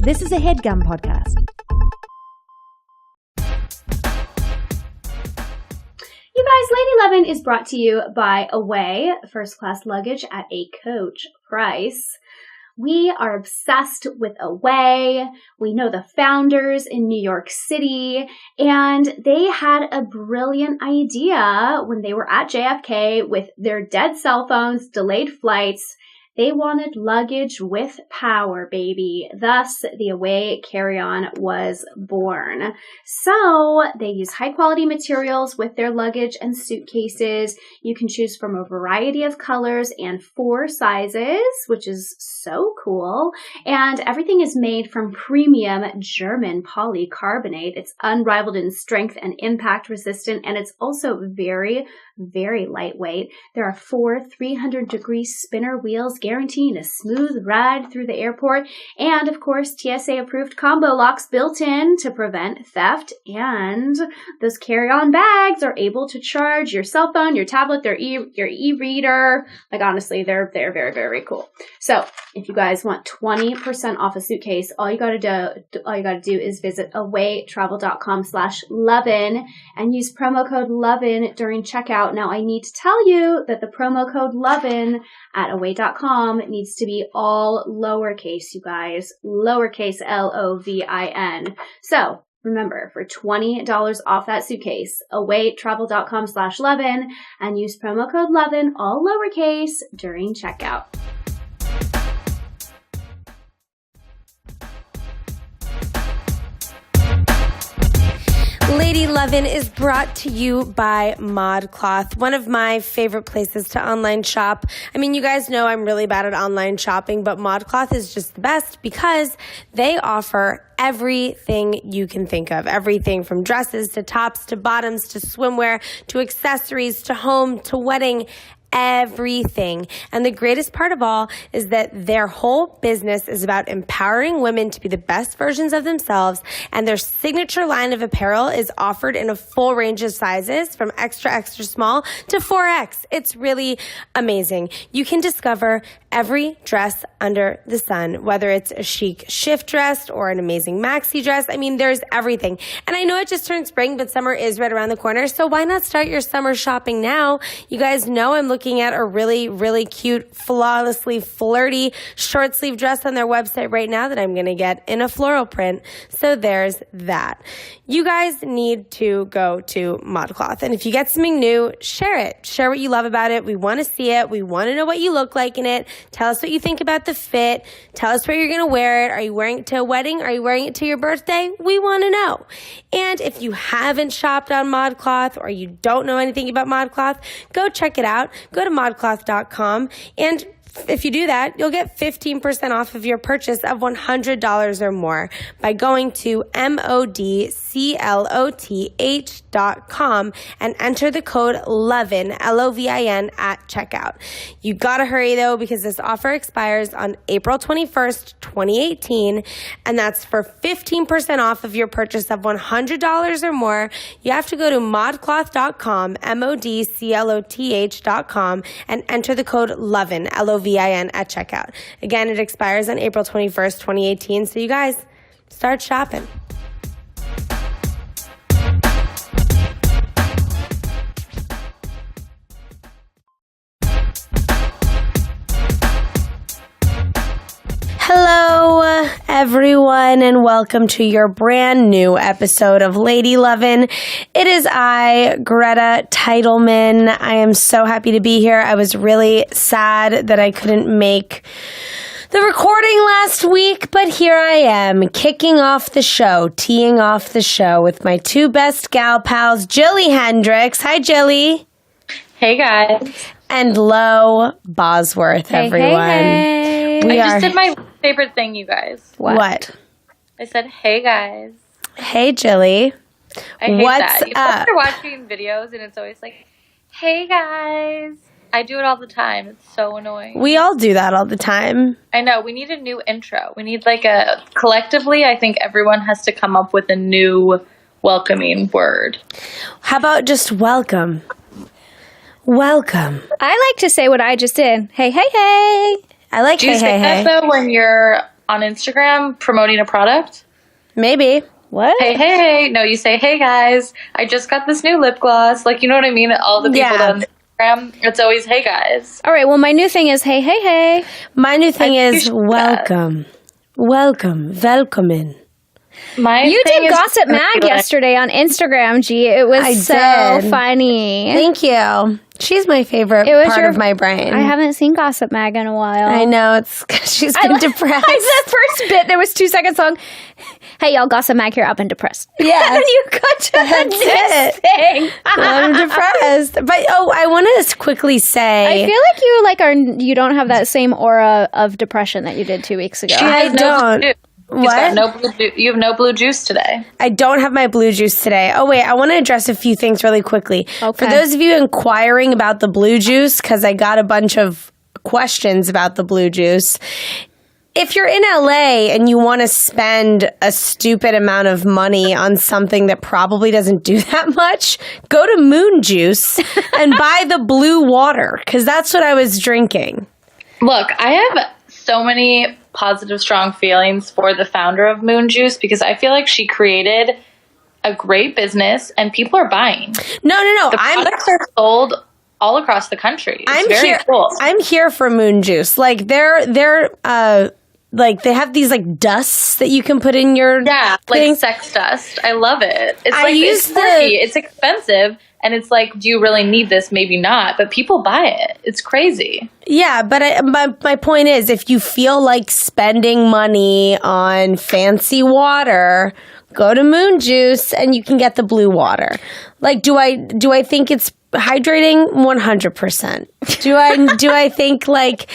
This is a HeadGum podcast. You guys, Lady Lovin is brought to you by Away, first-class luggage at a coach price. We are obsessed with Away. We know the founders in New York City, and they had a brilliant idea when they were at JFK with their dead cell phones, delayed flights. They wanted luggage with power, baby. Thus, the Away carry-on was born. So, they use high-quality materials with their luggage and suitcases. You can choose from a variety of colors and 4 sizes, which is so cool. And everything is made from premium German polycarbonate. It's unrivaled in strength and impact resistant, and it's also very, very lightweight. There are 4 300-degree spinner wheels guaranteeing a smooth ride through the airport. And of course, TSA-approved combo locks built in to prevent theft. And those carry-on bags are able to charge your cell phone, your tablet, your e-reader. Like, honestly, they're very, very cool. So if you guys want 20% off a suitcase, all you gotta do is visit awaytravel.com/Lovin and use promo code Lovin during checkout. Now, I need to tell you that the promo code Lovin at away.com needs to be all lowercase, you guys. Lowercase Lovin. So remember, for $20 off that suitcase, awaytravel.com/Lovin and use promo code Lovin, all lowercase, during checkout. Lady Lovin is brought to you by ModCloth, one of my favorite places to online shop. I mean, you guys know I'm really bad at online shopping, but ModCloth is just the best because they offer everything you can think of. Everything from dresses to tops to bottoms to swimwear to accessories to home to wedding. Everything. And the greatest part of all is that their whole business is about empowering women to be the best versions of themselves, and their signature line of apparel is offered in a full range of sizes from extra small to 4X. It's really amazing. You can discover every dress under the sun, whether it's a chic shift dress or an amazing maxi dress. I mean, there's everything. And I know it just turned spring, but summer is right around the corner, so why not start your summer shopping now? You guys know I'm looking at a really, really cute, flawlessly flirty short sleeve dress on their website right now that I'm going to get in a floral print. So there's that. You guys need to go to ModCloth. And if you get something new, share it. Share what you love about it. We want to see it. We want to know what you look like in it. Tell us what you think about the fit. Tell us where you're going to wear it. Are you wearing it to a wedding? Are you wearing it to your birthday? We want to know. And if you haven't shopped on ModCloth or you don't know anything about ModCloth, go check it out. Go to modcloth.com, and if you do that, you'll get 15% off of your purchase of $100 or more by going to modcloth.com and enter the code LOVIN, Lovin, at checkout. You gotta hurry though, because this offer expires on April 21st, 2018, and that's for 15% off of your purchase of $100 or more. You have to go to modcloth.com, modcloth.com, and enter the code LOVIN, Lovin, at checkout. Again, it expires on April 21st, 2018, so you guys, start shopping. Hello, everyone, and welcome to your brand new episode of Lady Lovin. It is I, Greta Titleman. I am so happy to be here. I was really sad that I couldn't make the recording last week, but here I am, kicking off the show, teeing off the show with my 2 best gal pals, Jilly Hendricks. Hi, Jilly. Hey, guys. And Lo Bosworth, everyone. Hey. I just did my favorite thing, you guys. What? I said, hey, guys. Hey, Jilly. I hate What's that. You up? are watching videos, and it's always like, hey, guys. I do it all the time. It's so annoying. We all do that all the time. I know. We need a new intro. We need collectively, I think everyone has to come up with a new welcoming word. How about just welcome? Welcome. I like to say what I just did. Hey, hey, hey. I like Do you hey, say hey, that hey. though when you're on Instagram promoting a product? Maybe. What? Hey. No, you say, hey guys, I just got this new lip gloss. Like, you know what I mean? All the people on Instagram, it's always, hey guys. All right, well, my new thing is, hey. My new thing is, welcome. Welcome in. You did Gossip Mag yesterday on Instagram, G. It was funny. Thank you. She's my favorite part of my brain. I haven't seen Gossip Mag in a while. I know. It's she's been depressed. The first bit, there was 2 seconds long. Hey, y'all, Gossip Mag here. I've been depressed. Yeah. And you got to the next thing. I'm depressed. But, I want to quickly say. I feel like you don't have that same aura of depression that you did 2 weeks ago. I don't. What? You have no blue juice today. I don't have my blue juice today. Oh, wait. I want to address a few things really quickly. Okay. For those of you inquiring about the blue juice, because I got a bunch of questions about the blue juice. If you're in LA and you want to spend a stupid amount of money on something that probably doesn't do that much, go to Moon Juice and buy the blue water, because that's what I was drinking. Look, I have so many positive, strong feelings for the founder of Moon Juice because I feel like she created a great business and people are buying. No. The products are sold all across the country. It's very cool. I'm here for Moon Juice. Like they're like they have these like dusts that you can put in your thing. Like sex dust. I love it. It's it's quirky. It's expensive. And it's like, do you really need this? Maybe not. But people buy it. It's crazy. Yeah, but my point is, if you feel like spending money on fancy water, go to Moon Juice and you can get the blue water. Like, do I think it's hydrating? 100%. Do I think, like,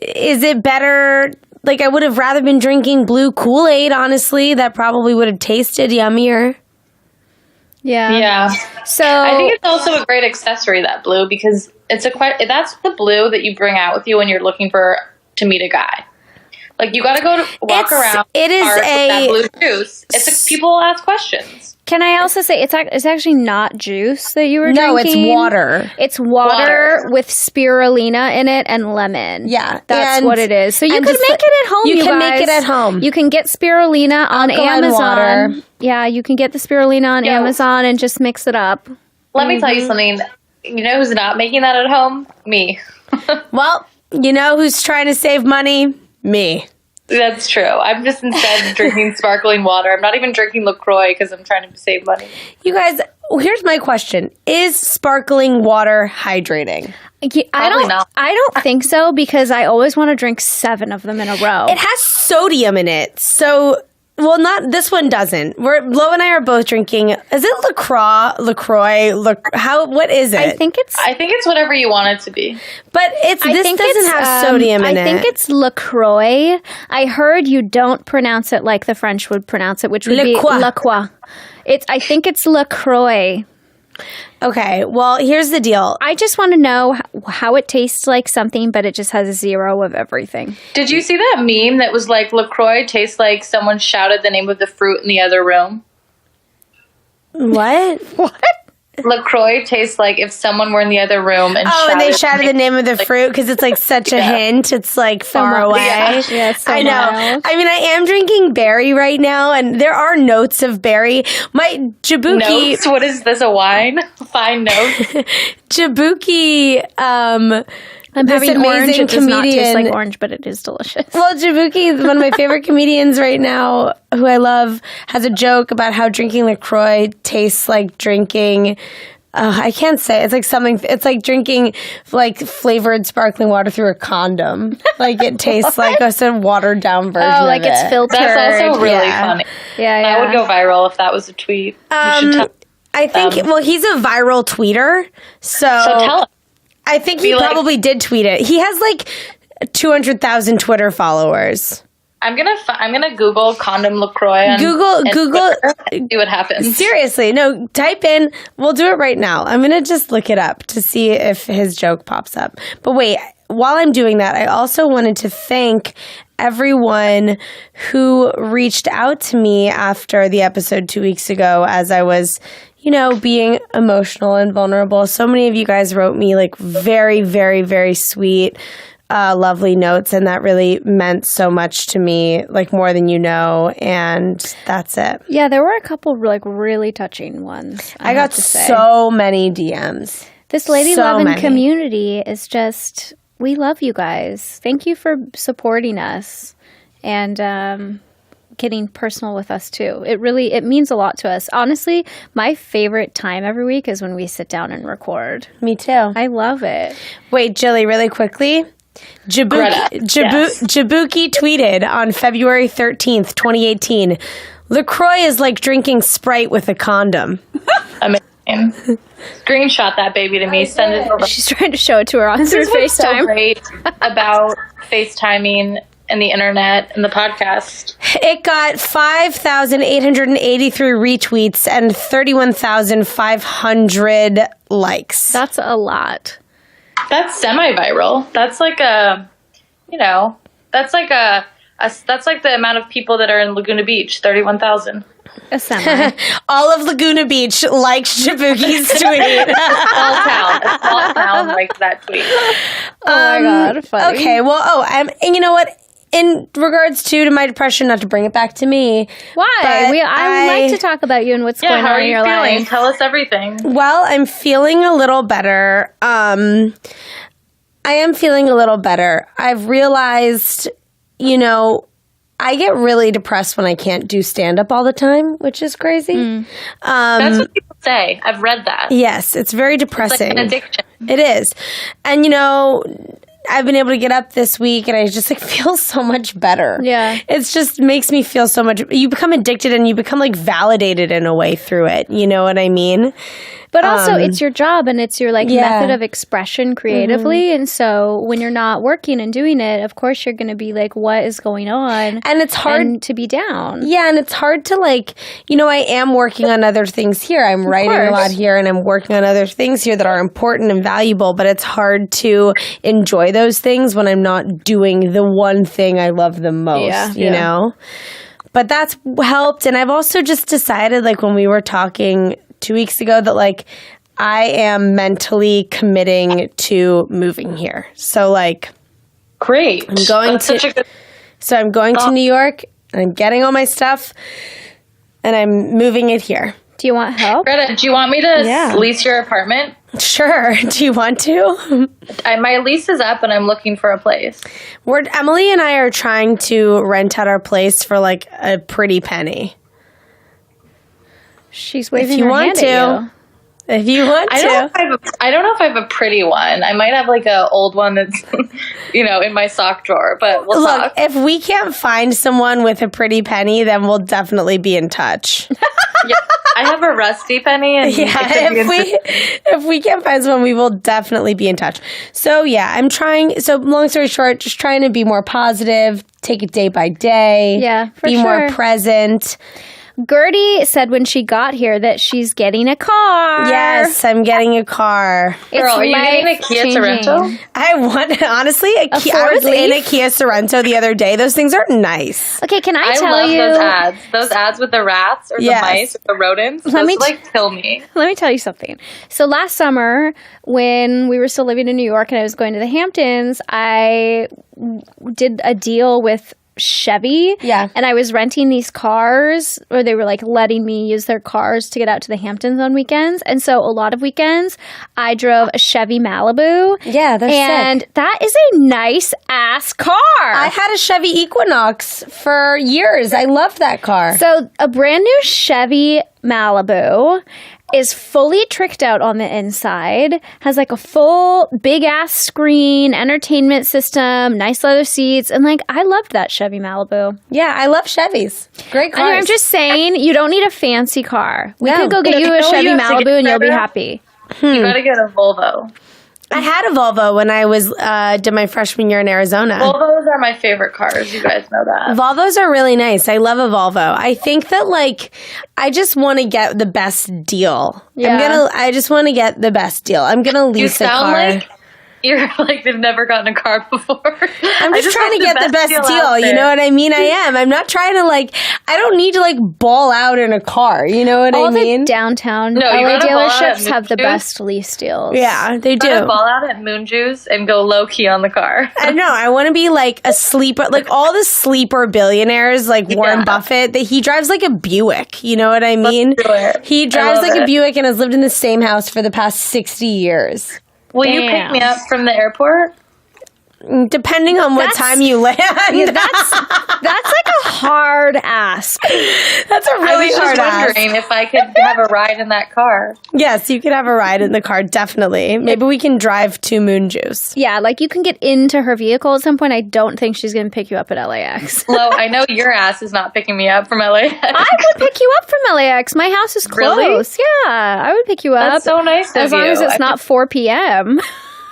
is it better? Like, I would have rather been drinking blue Kool-Aid, honestly. That probably would have tasted yummier. Yeah. So I think it's also a great accessory, that blue, because that's the blue that you bring out with you when you're looking to meet a guy. Like, you got to walk around. It is with that blue juice. People will ask questions. Can I also say it's actually not juice that you were drinking? No, it's water. It's water with spirulina in it and lemon. Yeah. That's what it is. So you can make it at home, You can make it at home. You can get spirulina on Amazon. Water. Yeah, you can get the spirulina on Amazon and just mix it up. Let me tell you something. You know who's not making that at home? Me. Well, you know who's trying to save money? Me. That's true. I'm just instead drinking sparkling water. I'm not even drinking LaCroix because I'm trying to save money. You guys, here's my question. Is sparkling water hydrating? I don't think so, because I always want to drink 7 of them in a row. It has sodium in it. So, well, not this one doesn't. Lo and I are both drinking. Is it LaCroix? What is it? I think it's whatever you want it to be. But this doesn't have sodium in it. I think it's LaCroix. I heard you don't pronounce it like the French would pronounce it, which would be LaCroix. I think it's LaCroix. Okay, well, here's the deal. I just want to know how it tastes like something, but it just has 0 of everything. Did you see that meme that was like, LaCroix tastes like someone shouted the name of the fruit in the other room? What? What? LaCroix tastes like if someone were in the other room and they shouted the name of the fruit because it's like such a hint. It's like far away. Yeah, I know. Mild. I mean, I am drinking berry right now, and there are notes of berry. My Jabuki. Notes? What is this? A wine? Fine notes. Jabuki. I'm having orange. It does not taste like comedian. orange, but it is delicious. Well, Jabuki, one of my favorite comedians right now, who I love, has a joke about how drinking LaCroix tastes like drinking. I can't say. It's like something. It's like drinking like flavored sparkling water through a condom. Like it tastes like a watered down version. Oh, like it's filtered. That's also really funny. Yeah. That would go viral if that was a tweet. You should tell I think. Well, he's a viral tweeter, so tell him. I think he probably did tweet it. He has like 200,000 Twitter followers. I'm gonna Google condom LaCroix. Google. See what happens. Seriously, no. Type in. We'll do it right now. I'm gonna just look it up to see if his joke pops up. But wait, while I'm doing that, I also wanted to thank everyone who reached out to me after the episode 2 weeks ago, as I was, being emotional and vulnerable. So many of you guys wrote me like very, very, very sweet lovely notes, and that really meant so much to me, like more than you know, and that's it. Yeah, there were a couple like really touching ones. I got so many DMs. This Lady Lovin community is just, we love you guys. Thank you for supporting us and getting personal with us too. It means a lot to us. Honestly, my favorite time every week is when we sit down and record. Me too. I love it. Wait, Jilly, really quickly. Jabuki tweeted on February 13th, 2018, LaCroix is like drinking Sprite with a condom. Amazing. Screenshot that baby to me. Send it over. She's trying to show it to her on through FaceTime. So great about FaceTiming and the internet and the podcast. It got 5,883 retweets and 31,500 likes. That's a lot. That's semi-viral. That's like that's like the amount of people that are in Laguna Beach, 31,000. A semi. All of Laguna Beach liked Jabuki's tweet. All town liked that tweet. Oh my God, funny. Okay, well, and you know what? In regards to my depression, not to bring it back to me. Why? I would like to talk about you and what's going on in your life. How are you feeling? Tell us everything. Well, I'm feeling a little better. I am feeling a little better. I've realized, I get really depressed when I can't do stand-up all the time, which is crazy. That's what people say. I've read that. Yes, it's very depressing. It's like an addiction. It is. And, I've been able to get up this week and I just feel so much better. Yeah. It just makes me feel so much. You become addicted and you become validated in a way through it. You know what I mean? But also it's your job and it's your method of expression creatively. Mm-hmm. And so when you're not working and doing it, of course you're going to be like, what is going on? And it's hard to be down. Yeah. And it's hard to I am working on other things here. I'm writing a lot here and I'm working on other things here that are important and valuable, but it's hard to enjoy those things when I'm not doing the one thing I love the most, you know? But that's helped. And I've also just decided when we were talking 2 weeks ago that I am mentally committing to moving here. So great. I'm going I'm going to New York and I'm getting all my stuff and I'm moving it here. Do you want help? Greta, do you want me to lease your apartment? Sure. Do you want to? My lease is up and I'm looking for a place. Emily and I are trying to rent out our place for a pretty penny. She's waving her hand at you. If you want to. I don't know if I have a pretty one. I might have an old one that's, in my sock drawer, but we'll talk. If we can't find someone with a pretty penny, then we'll definitely be in touch. Yeah, I have a rusty penny. And if we can't find someone, we will definitely be in touch. So, I'm trying. So, long story short, just trying to be more positive, take it day by day. Yeah, be more present. Gertie said when she got here that she's getting a car. Yes, I'm getting a car. Girl, are you getting a Kia Sorento? I want, honestly, I was in a Kia Sorento the other day. Those things are nice. Okay, can I tell you? I love those ads. Those ads with the rats or the mice or the rodents. Those kill me. Let me tell you something. So last summer, when we were still living in New York and I was going to the Hamptons, I did a deal with Chevy. Yeah. And I was renting these cars, or they were letting me use their cars to get out to the Hamptons on weekends. And so a lot of weekends I drove a Chevy Malibu. Yeah, they're and sick. That is a nice ass car. I had a Chevy Equinox for years. I loved that car. So a brand new Chevy Malibu is fully tricked out on the inside, has a full big ass screen, entertainment system, nice leather seats, and I loved that Chevy Malibu. Yeah, I love Chevys. Great cars. I'm just saying, you don't need a fancy car. We could go get you a Chevy Malibu and you'll be happy. You gotta get a Volvo. I had a Volvo when I did my freshman year in Arizona. Volvos are my favorite cars. You guys know that. Volvos are really nice. I love a Volvo. I think that I just want to get the best deal. Yeah. I just want to get the best deal. I'm gonna lease a car. you're like they've never gotten a car before. I'm just trying to get the best deal. You know what I mean? I am. I'm not trying to I don't need to ball out in a car. You know what I mean? All the downtown No, you LA gotta ball out at dealerships have the Moon Juice. best lease deals. Yeah, they do. Ball out at Moon Juice and go low key on the car. I know. I want to be like a sleeper, like all the sleeper billionaires, like Warren Buffett. That he drives like a Buick. You know what I mean? Let's do it. He drives like a Buick and has lived in the same house for the past 60 years. Will you pick me up from the airport? Depending on what time you land. Yeah, that's like a hard ask. That's a really hard I was just wondering if I could have a ride in that car. Yes, you could have a ride in the car, definitely. Maybe we can drive to Moon Juice. Yeah, you can get into her vehicle at some point. I don't think she's going to pick you up at LAX. Lo, I know your ass is not picking me up from LAX. I would pick you up from LAX. My house is close. Really? Yeah, I would pick you up. That's so nice of you. As long as it's not 4 p.m.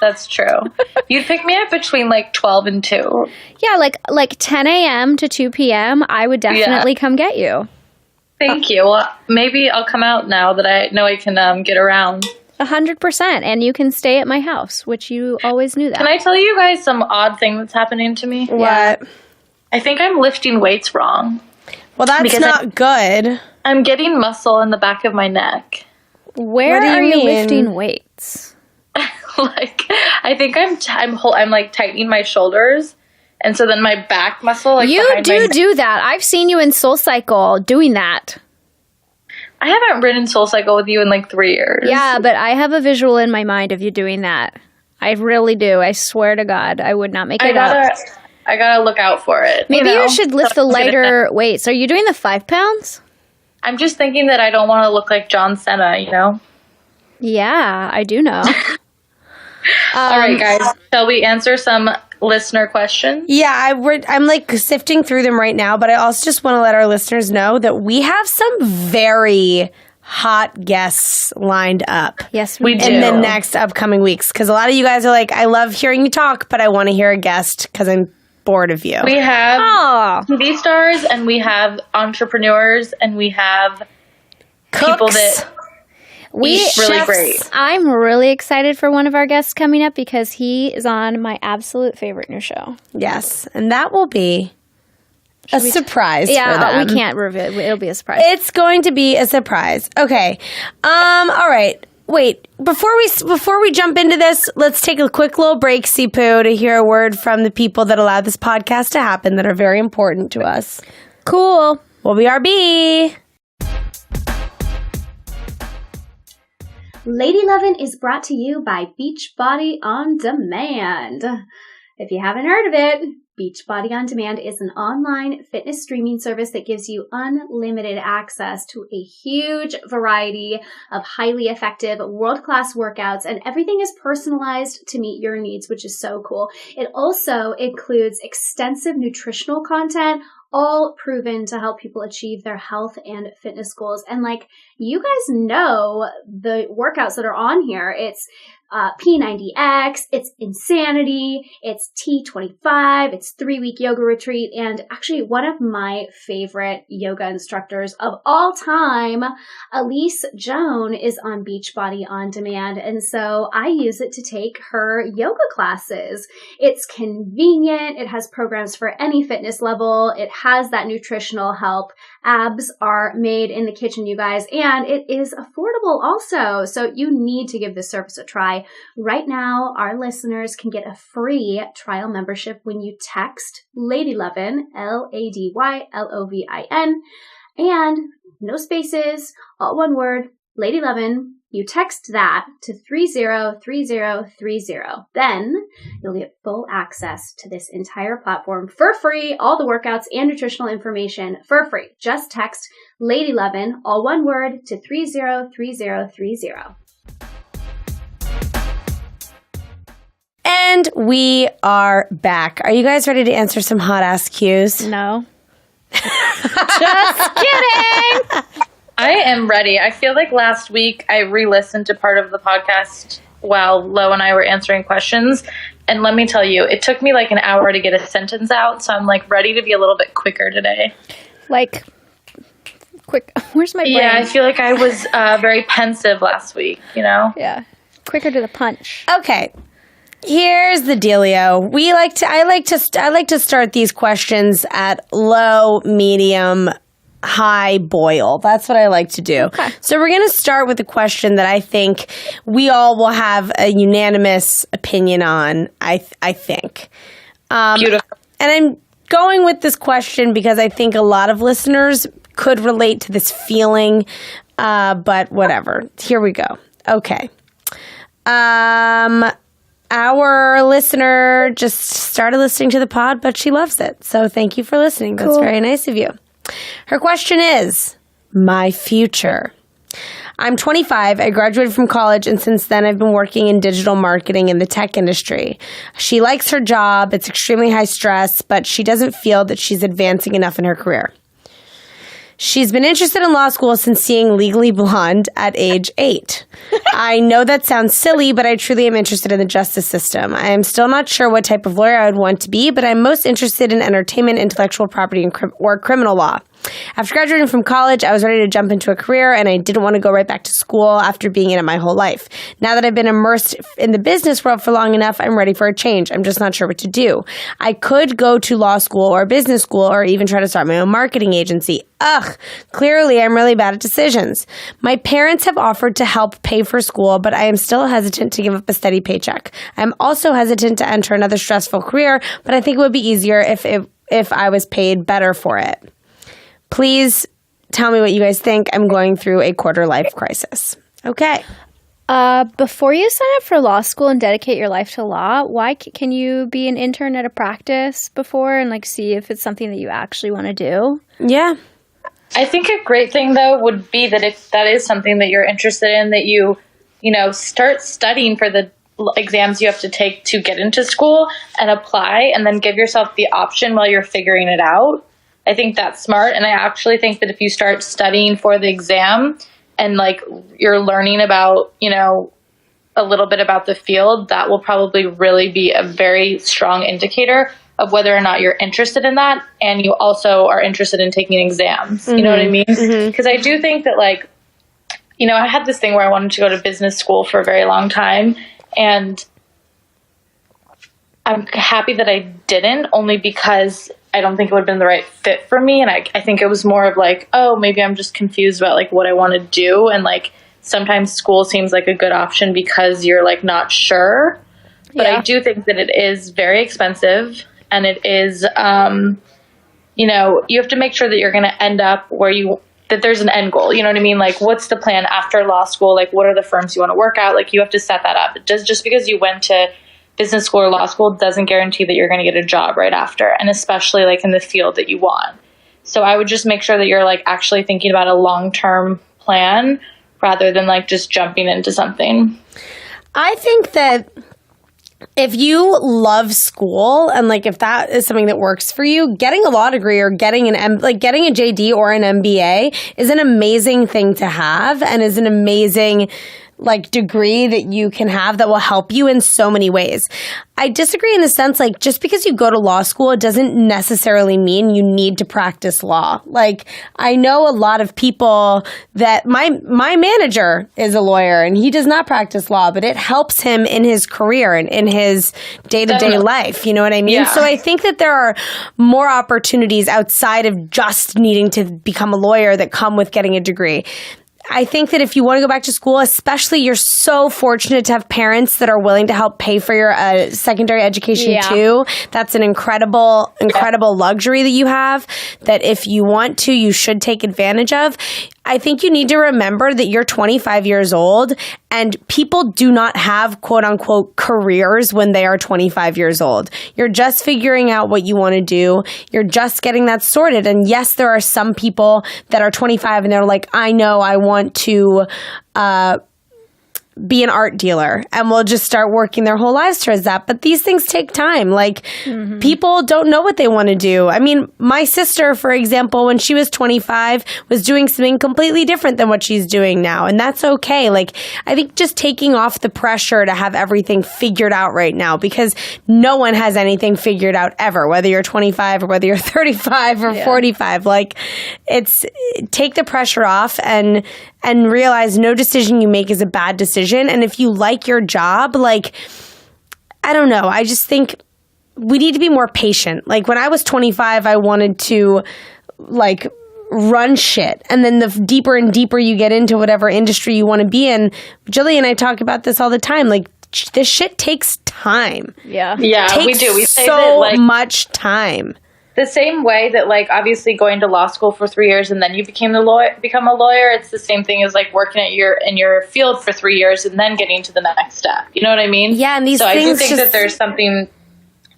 That's true. You'd pick me up between 12 and 2. Yeah, like 10 a.m. to 2 p.m. I would definitely come get you. Thank you. Well, maybe I'll come out now that I know I can get around. 100%. And you can stay at my house, which you always knew that. Can I tell you guys some odd thing that's happening to me? What? I think I'm lifting weights wrong. Well, that's not good. I'm getting muscle in the back of my neck. Where What do you are you mean? lifting weights? I think I'm tightening my shoulders, and so then my back muscle. You do that. I've seen you in Soul Cycle doing that. I haven't ridden Soul Cycle with you in 3 years. Yeah, but I have a visual in my mind of you doing that. I really do. I swear to God, I would not make it up. I gotta look out for it. Maybe you should lift the lighter weights. Are you doing the 5 pounds? I'm just thinking that I don't want to look like John Cena, Yeah, I do know. All right, guys. Shall we answer some listener questions? Yeah, I'm sifting through them right now, but I also just want to let our listeners know that we have some very hot guests lined up. Yes, we do. In the next upcoming weeks, because a lot of you guys are like, I love hearing you talk, but I want to hear a guest because I'm bored of you. We have TV stars, and we have entrepreneurs, and we have people that eat really great. I'm really excited for one of our guests coming up because he is on my absolute favorite new show. Yes, and that will be a surprise for them. We can't reveal it. It'll be a surprise. It's going to be a surprise. Okay. All right. Wait, before we jump into this, let's take a quick little break, Sipu, to hear a word from the people that allowed this podcast to happen that are very important to us. Cool. We'll be RB. Lady Lovin is brought to you by Beachbody On Demand. If you haven't heard of it, Beachbody On Demand is an online fitness streaming service that gives you unlimited access to a huge variety of highly effective world-class workouts, and everything is personalized to meet your needs, which is so cool. It also includes extensive nutritional content, all proven to help people achieve their health and fitness goals. And you guys know the workouts that are on here. It's P90X, it's Insanity, it's T25, it's 3-week yoga retreat, and actually one of my favorite yoga instructors of all time, Elise Joan, is on Beachbody On Demand, and so I use it to take her yoga classes. It's convenient, it has programs for any fitness level, it has that nutritional help, abs are made in the kitchen, you guys, and it is affordable also, so you need to give this service a try. Right now, our listeners can get a free trial membership when you text LadyLovin, LadyLovin, and no spaces, all one word, LadyLovin. You text that to 303030. Then you'll get full access to this entire platform for free, all the workouts and nutritional information for free. Just text LadyLovin, all one word, to 303030. And we are back. Are you guys ready to answer some hot ass cues? No. Just kidding. I am ready. I feel like last week I re-listened to part of the podcast while Lo and I were answering questions. And let me tell you, it took me an hour to get a sentence out. So I'm ready to be a little bit quicker today. Quick. Where's my brain? Yeah, I feel like I was very pensive last week, Yeah. Quicker to the punch. Okay. Here's the dealio. I like to start these questions at low, medium, high boil. That's what I like to do. Okay. So we're going to start with a question that I think we all will have a unanimous opinion on, I think. Beautiful. And I'm going with this question because I think a lot of listeners could relate to this feeling, but whatever. Here we go. Okay. Our listener just started listening to the pod, but she loves it. So thank you for listening. That's very nice of you. Her question is, my future. I'm 25. I graduated from college, and since then I've been working in digital marketing in the tech industry. She likes her job. It's extremely high stress, but she doesn't feel that she's advancing enough in her career. She's been interested in law school since seeing Legally Blonde at age 8. I know that sounds silly, but I truly am interested in the justice system. I am still not sure what type of lawyer I would want to be, but I'm most interested in entertainment, intellectual property, or criminal law. After graduating from college, I was ready to jump into a career, and I didn't want to go right back to school after being in it my whole life. Now that I've been immersed in the business world for long enough, I'm ready for a change. I'm just not sure what to do. I could go to law school or business school or even try to start my own marketing agency. Ugh, clearly I'm really bad at decisions. My parents have offered to help pay for school, but I am still hesitant to give up a steady paycheck. I'm also hesitant to enter another stressful career, but I think it would be easier if I was paid better for it. Please tell me what you guys think. I'm going through a quarter life crisis. Okay. Before you sign up for law school and dedicate your life to law, why can you be an intern at a practice before and see if it's something that you actually want to do? Yeah. I think a great thing, though, would be that if that is something that you're interested in, that you start studying for the exams you have to take to get into school and apply, and then give yourself the option while you're figuring it out. I think that's smart. And I actually think that if you start studying for the exam and you're learning about, a little bit about the field, that will probably really be a very strong indicator of whether or not you're interested in that. And you also are interested in taking exams. Mm-hmm. You know what I mean? Because I do think that I had this thing where I wanted to go to business school for a very long time. And I'm happy that I didn't, only because I don't think it would have been the right fit for me. And I think it was more of maybe I'm just confused about what I want to do. And sometimes school seems like a good option because you're not sure. But I do think that it is very expensive, and it is, you have to make sure that you're going to end up that there's an end goal. You know what I mean? What's the plan after law school? What are the firms you want to work at? You have to set that up. Just because you went to business school or law school doesn't guarantee that you're going to get a job right after, and especially in the field that you want. So I would just make sure that you're actually thinking about a long-term plan rather than just jumping into something. I think that if you love school and if that is something that works for you, getting a law degree or getting getting a JD or an MBA is an amazing thing to have, and is an amazing degree that you can have that will help you in so many ways. I disagree in the sense, just because you go to law school, it doesn't necessarily mean you need to practice law. I know a lot of people that my manager is a lawyer and he does not practice law, but it helps him in his career and in his day-to-day life. You know what I mean? Yeah. So I think that there are more opportunities outside of just needing to become a lawyer that come with getting a degree. I think that if you want to go back to school, especially you're so fortunate to have parents that are willing to help pay for your secondary education too. That's an incredible luxury that you have, that if you want to, you should take advantage of. I think you need to remember that you're 25 years old, and people do not have quote unquote careers when they are 25 years old. You're just figuring out what you want to do. You're just getting that sorted. And yes, there are some people that are 25 and they're I know I want to be an art dealer, and will just start working their whole lives towards that. But these things take time. People don't know what they want to do. I mean, my sister, for example, when she was 25, was doing something completely different than what she's doing now. And that's okay. I think just taking off the pressure to have everything figured out right now, because no one has anything figured out ever, whether you're 25 or whether you're 35 or 45. Take the pressure off and realize no decision you make is a bad decision. And if you like your job, I don't know. I just think we need to be more patient. Like when I was 25, I wanted to like run shit. And then the deeper and deeper you get into whatever industry you want to be in, Jilly and I talk about this all the time. Like this shit takes time. Yeah. Yeah, we do. We say so that, like, much time. the same way that, like, obviously going to law school for 3 years and then you become a lawyer, it's the same thing as, like, working at in your field for 3 years and then getting to the next step. You know what I mean? Yeah, and these so things I do think that there's something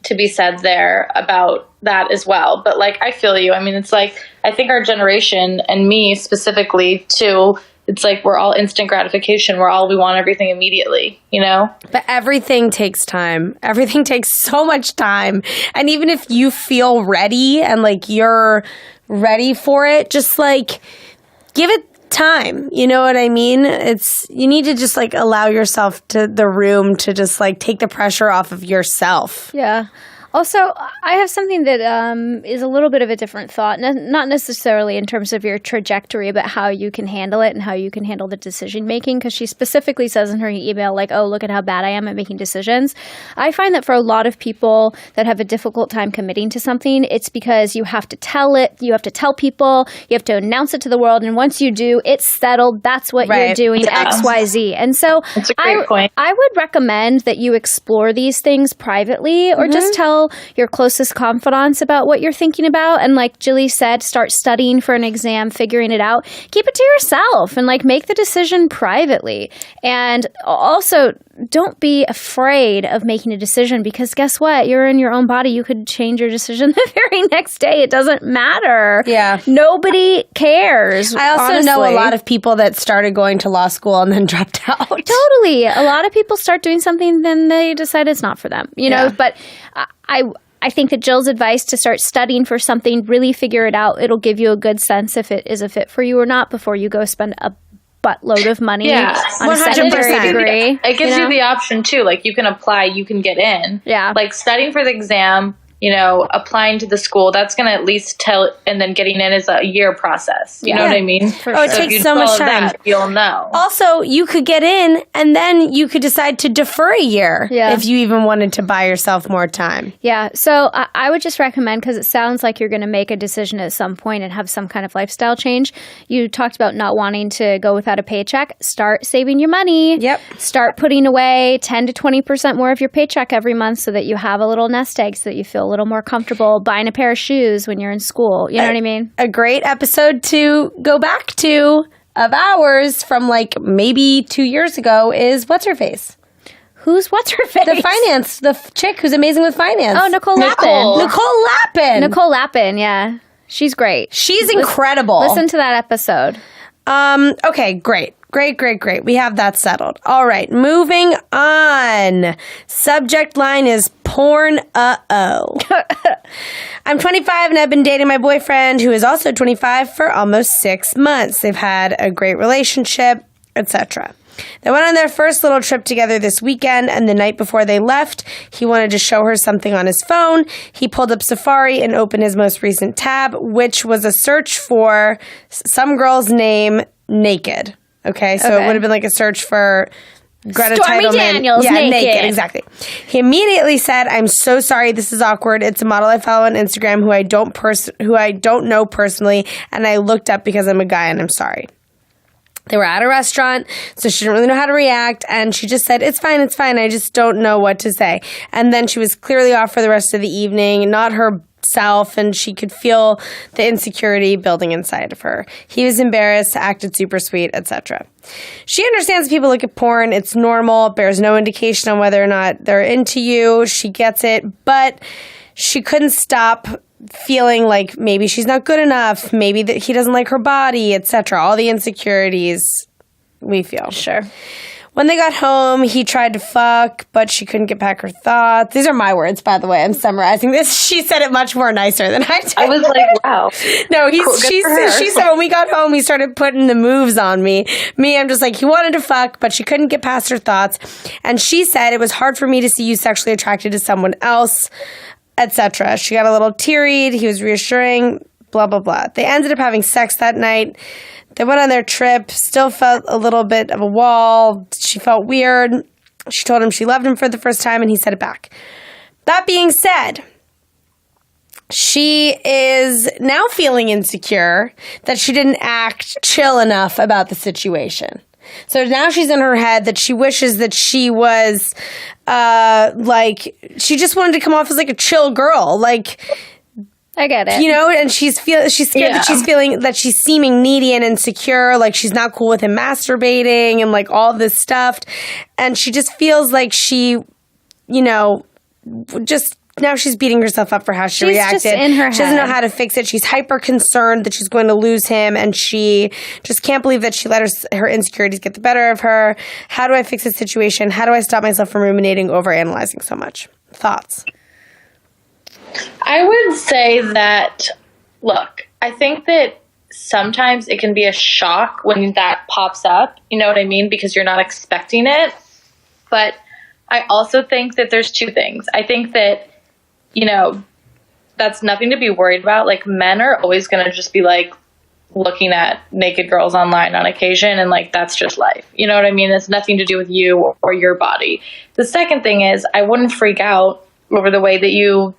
to be said there about that as well. But, like, I feel you. I mean, it's like, I think our generation, and me specifically, too, it's like we're all instant gratification. We want everything immediately, you know? But everything takes time. Everything takes so much time. And even if you feel ready and like you're ready for it, just like give it time. You know what I mean? You need to just like allow yourself to the room to just like take the pressure off of yourself. Yeah. Also, I have something that is a little bit of a different thought, not necessarily in terms of your trajectory, but how you can handle it and how you can handle the decision making. Because she specifically says in her email, like, oh, look at how bad I am at making decisions. I find that for a lot of people that have a difficult time committing to something, it's because you have to tell it, you have to tell people, you have to announce it to the world. And once you do, it's settled. That's what you're doing, X, Y, Z. And so that's a great point. I would recommend that you explore these things privately or just tell your closest confidants about what you're thinking about. And like Jilly said, start studying for an exam, figuring it out. Keep it to yourself and like make the decision privately. And also don't be afraid of making a decision because guess what? You're in your own body. You could change your decision the very next day. It doesn't matter. Yeah. Nobody cares. I also know a lot of people that started going to law school and then dropped out. Totally. A lot of people start doing something, then they decide it's not for them, you know, but I think that Jill's advice to start studying for something, really figure it out. It'll give you a good sense if it is a fit for you or not before you go spend a buttload of money on a secondary degree. It gives you the option too. Like you can apply, you can get in. Yeah. Like studying for the exam, you know, applying to the school, that's going to at least tell, and then getting in is a year process. You know what I mean? It takes so much time. You'll know. Also, you could get in and then you could decide to defer a year if you even wanted to buy yourself more time. Yeah. So I would just recommend, because it sounds like you're going to make a decision at some point and have some kind of lifestyle change. You talked about not wanting to go without a paycheck. Start saving your money. Yep. Start putting away 10 to 20% more of your paycheck every month so that you have a little nest egg, so that you feel a little more comfortable buying a pair of shoes when you're in school. You know what I mean? A great episode to go back to of ours from like maybe 2 years ago is What's Her Face? Who's What's Her Face? The chick who's amazing with finance. Oh, Nicole Lappin. Nicole Lappin, yeah. She's great. She's incredible. Listen to that episode. Okay, great. Great. We have that settled. All right, moving on. Subject line is porn. I'm 25 and I've been dating my boyfriend, who is also 25, for almost 6 months. They've had a great relationship, etc. They went on their first little trip together this weekend, and the night before they left, he wanted to show her something on his phone. He pulled up Safari and opened his most recent tab, which was a search for some girl's name, naked. Okay, so it would have been like a search for Greta Stormy Daniels, naked. Exactly. He immediately said, "I'm so sorry. This is awkward. It's a model I follow on Instagram who I don't know personally, and I looked up because I'm a guy, and I'm sorry." They were at a restaurant, so she didn't really know how to react, and she just said, it's fine. I just don't know what to say. And then she was clearly off for the rest of the evening, not herself, and she could feel the insecurity building inside of her. He was embarrassed, acted super sweet, etc. She understands people look at porn. It's normal. It bears no indication on whether or not they're into you. She gets it, but she couldn't stop feeling like maybe she's not good enough, maybe that he doesn't like her body, etc. All the insecurities we feel. Sure. When they got home, he tried to fuck, but she couldn't get back her thoughts. These are my words, by the way. I'm summarizing this. She said it much more nicer than I did. I was like, wow. No, she said when we got home, he started putting the moves on me. I'm just like, he wanted to fuck, but she couldn't get past her thoughts. And she said, it was hard for me to see you sexually attracted to someone else, etc. She got a little teary-eyed. He was reassuring, blah, blah, blah. They ended up having sex that night. They went on their trip, still felt a little bit of a wall. She felt weird. She told him she loved him for the first time, and he said it back. That being said, she is now feeling insecure that she didn't act chill enough about the situation. So now she's in her head that she wishes that she was, she just wanted to come off as like a chill girl. Like, I get it. You know, and she's scared that she's feeling that she's seeming needy and insecure, like she's not cool with him masturbating and like all this stuff. And she just feels like she, just now she's beating herself up for how she reacted. Just in her head. She doesn't know how to fix it. She's hyper concerned that she's going to lose him, and she just can't believe that she let her insecurities get the better of her. How do I fix this situation? How do I stop myself from ruminating, over analyzing so much? Thoughts? I would say that, look, I think that sometimes it can be a shock when that pops up, you know what I mean? Because you're not expecting it. But I also think that there's two things. I think that, that's nothing to be worried about. Like, men are always going to just be like looking at naked girls online on occasion, and like that's just life. You know what I mean? It's nothing to do with you or your body. The second thing is, I wouldn't freak out over the way that you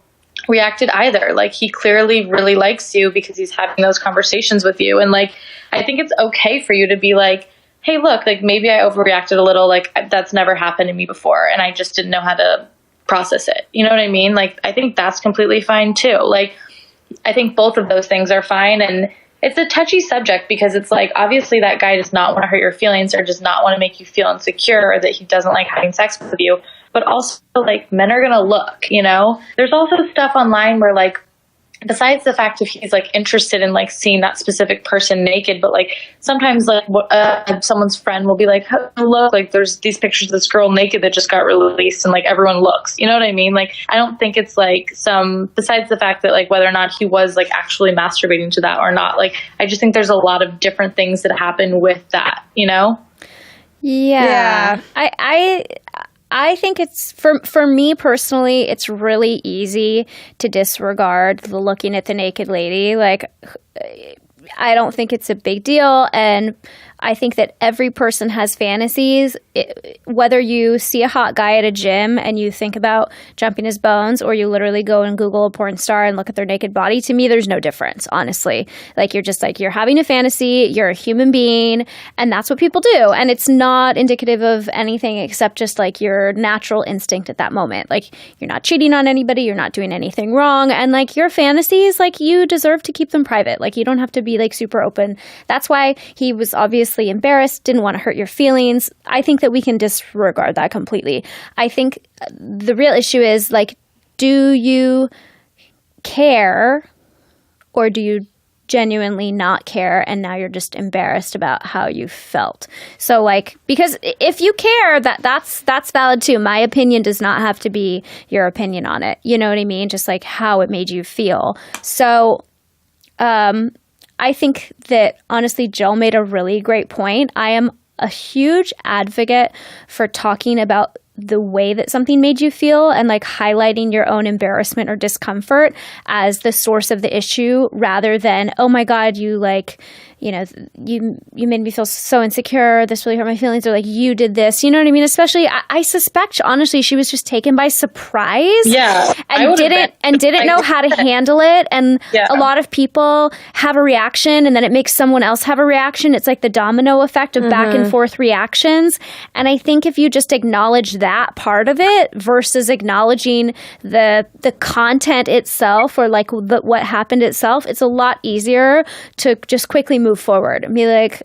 reacted either. Like, he clearly really likes you because he's having those conversations with you. And like, I think it's okay for you to be like, hey, look, like maybe I overreacted a little. Like, that's never happened to me before, and I just didn't know how to process it. You know what I mean? Like, I think that's completely fine too. Like, I think both of those things are fine. And it's a touchy subject because it's like, obviously that guy does not want to hurt your feelings or does not want to make you feel insecure or that he doesn't like having sex with you. But also, like, men are going to look, There's also stuff online where, like, besides the fact if he's, like, interested in, like, seeing that specific person naked, but, like, sometimes, like, someone's friend will be like, oh, look, like, there's these pictures of this girl naked that just got released, and, like, everyone looks. You know what I mean? Like, I don't think it's, like, besides the fact that, like, whether or not he was, like, actually masturbating to that or not, like, I just think there's a lot of different things that happen with that, Yeah. I think it's, for me personally, it's really easy to disregard the looking at the naked lady. Like, I don't think it's a big deal. And I think that every person has fantasies. Whether you see a hot guy at a gym and you think about jumping his bones, or you literally go and Google a porn star and look at their naked body, to me, there's no difference, honestly. Like, you're having a fantasy, you're a human being, and that's what people do. And it's not indicative of anything except just like your natural instinct at that moment. Like, you're not cheating on anybody, you're not doing anything wrong. And like, your fantasies, like, you deserve to keep them private. Like, you don't have to be like super open. That's why he was obviously embarrassed, didn't want to hurt your feelings. I think that we can disregard that completely. I think the real issue is, like, do you care, or do you genuinely not care, and now you're just embarrassed about how you felt? So, like, because if you care, that's valid too. My opinion does not have to be your opinion on it. You know what I mean? Just like how it made you feel. So, I think that, honestly, Jill made a really great point. I am a huge advocate for talking about the way that something made you feel and like highlighting your own embarrassment or discomfort as the source of the issue, rather than, oh my God, you like, you made me feel so insecure, this really hurt my feelings, or like, you did this, you know what I mean? Especially, I suspect, honestly, she was just taken by surprise. Yeah. And didn't know how to handle it. And a lot of people have a reaction, and then it makes someone else have a reaction. It's like the domino effect of back and forth reactions. And I think if you just acknowledge that part of it versus acknowledging the content itself, or like what happened itself, it's a lot easier to just quickly move forward and be like,